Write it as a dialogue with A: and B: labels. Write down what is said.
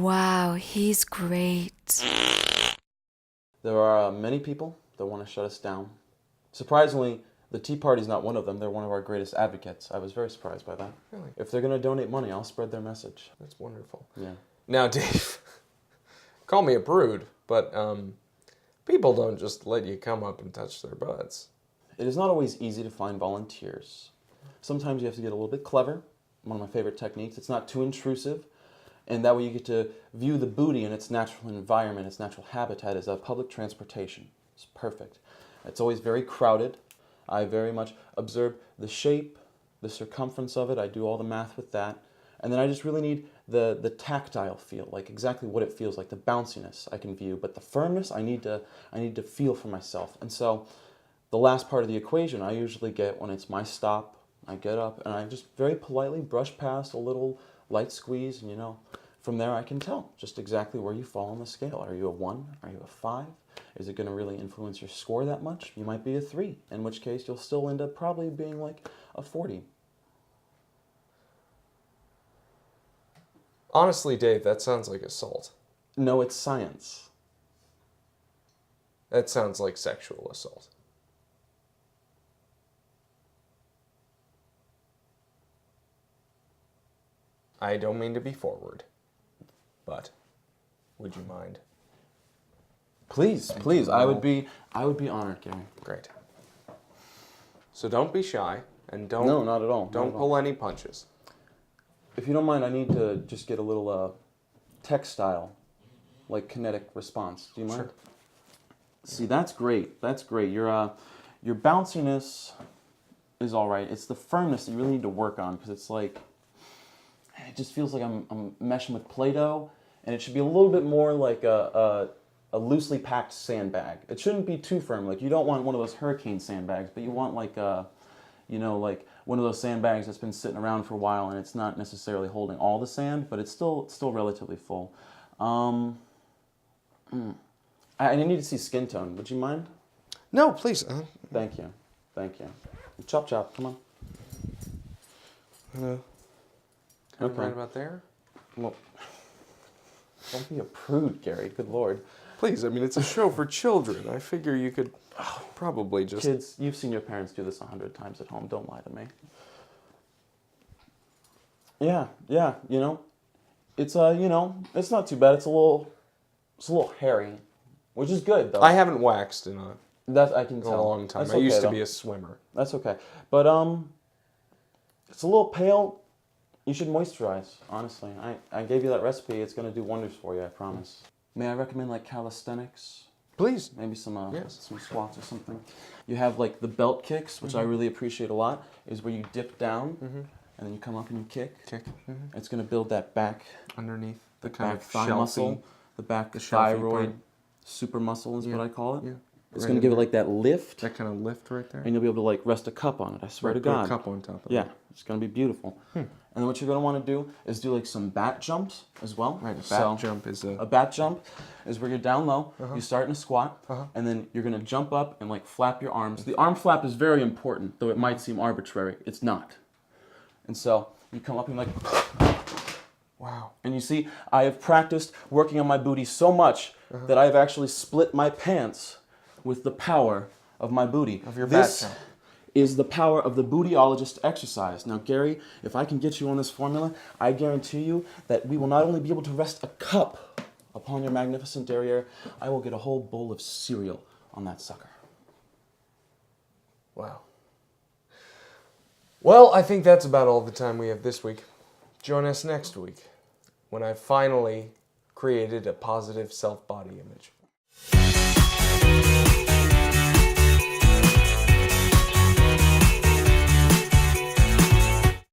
A: Wow, he's great.
B: There are many people that want to shut us down. Surprisingly, the Tea Party's not one of them. They're one of our greatest advocates. I was very surprised by that.
C: Really?
B: If they're going to donate money, I'll spread their message.
C: That's wonderful.
B: Yeah.
C: Now, Dave, call me a prude, but people don't just let you come up and touch their butts.
B: It is not always easy to find volunteers. Sometimes you have to get a little bit clever. One of my favorite techniques. It's not too intrusive. And that way you get to view the booty in its natural environment, its natural habitat as a public transportation. It's perfect. It's always very crowded. I very much observe the shape, the circumference of it. I do all the math with that. And then I just really need the tactile feel, like exactly what it feels like, the bounciness I can view. But the firmness, I need to feel for myself. And so the last part of the equation I usually get when it's my stop. I get up and I just very politely brush past a little light squeeze, and you know, from there I can tell just exactly where you fall on the scale. Are you a 1? Are you a 5? Is it going to really influence your score that much? You might be a 3, in which case you'll still end up probably being like a 40.
C: Honestly, Dave, that sounds like assault.
B: No, it's science.
C: That sounds like sexual assault. I don't mean to be forward, but would you mind?
B: Please, please. I would be honored, Gary.
C: Great. So don't be shy, and don't.
B: No, not at all.
C: Don't pull any punches.
B: If you don't mind, I need to just get a little textile, like kinetic response. Do you mind?
C: Sure.
B: See, that's great. That's great. Your bounciness is all right. It's the firmness that you really need to work on, because it's like, it just feels like I'm meshing with Play-Doh, and it should be a little bit more like a loosely packed sandbag. It shouldn't be too firm. Like, you don't want one of those hurricane sandbags, but you want like like one of those sandbags that's been sitting around for a while, and it's not necessarily holding all the sand, but it's still relatively full. I need to see skin tone. Would you mind?
C: No, please.
B: Thank you. Thank you. Chop, chop. Come on.
C: Okay. Right about there?
B: Well, don't be a prude, Gary. Good Lord.
C: Please, I mean, it's a show for children. I figure you could probably just...
B: Kids, you've seen your parents do this 100 times at home. Don't lie to me. Yeah, you know. It's, it's not too bad. It's a little hairy, which is good, though.
C: I haven't waxed in
B: I can tell.
C: a long time.
B: That's
C: I used
B: okay,
C: to
B: though.
C: be a swimmer.
B: That's okay. But, it's a little pale. You should moisturize, honestly. I gave you that recipe. It's going to do wonders for you, I promise. May I recommend, like, calisthenics?
C: Please.
B: Maybe some
C: Yes.
B: some squats or something. You have, like, the belt kicks, which I really appreciate a lot, is where you dip down, and then you come up and you kick.
C: Kick.
B: It's going to build that back,
C: Underneath the
B: back thigh muscle, the back thyroid
C: part.
B: super muscle is what I call it.
C: Yeah.
B: It's
C: Right
B: going to
C: in
B: give it
C: there.
B: like that lift,
C: That kind of lift right there.
B: and you'll be able to, like, rest a cup on it, I swear to
C: Put a
B: God.
C: cup on top of
B: Yeah,
C: it.
B: it's going to be beautiful. And then what you're going to want to do is do like some bat jumps as well.
C: Right, a
B: So,
C: bat jump is
B: a bat jump is where you're down low, you start in a squat,
C: Uh-huh.
B: and then you're going to jump up and like flap your arms. The arm flap is very important, though it might seem arbitrary. It's not. And so you come up and like,
C: Wow.
B: and you see, I have practiced working on my booty so much that I have actually split my pants with the power of my booty.
C: Of your bat
B: This
C: jump.
B: is the power of the bootyologist exercise. Now, Gary, if I can get you on this formula, I guarantee you that we will not only be able to rest a cup upon your magnificent derriere, I will get a whole bowl of cereal on that sucker.
C: Wow. Well, I think that's about all the time we have this week. Join us next week when I finally created a positive self-body image.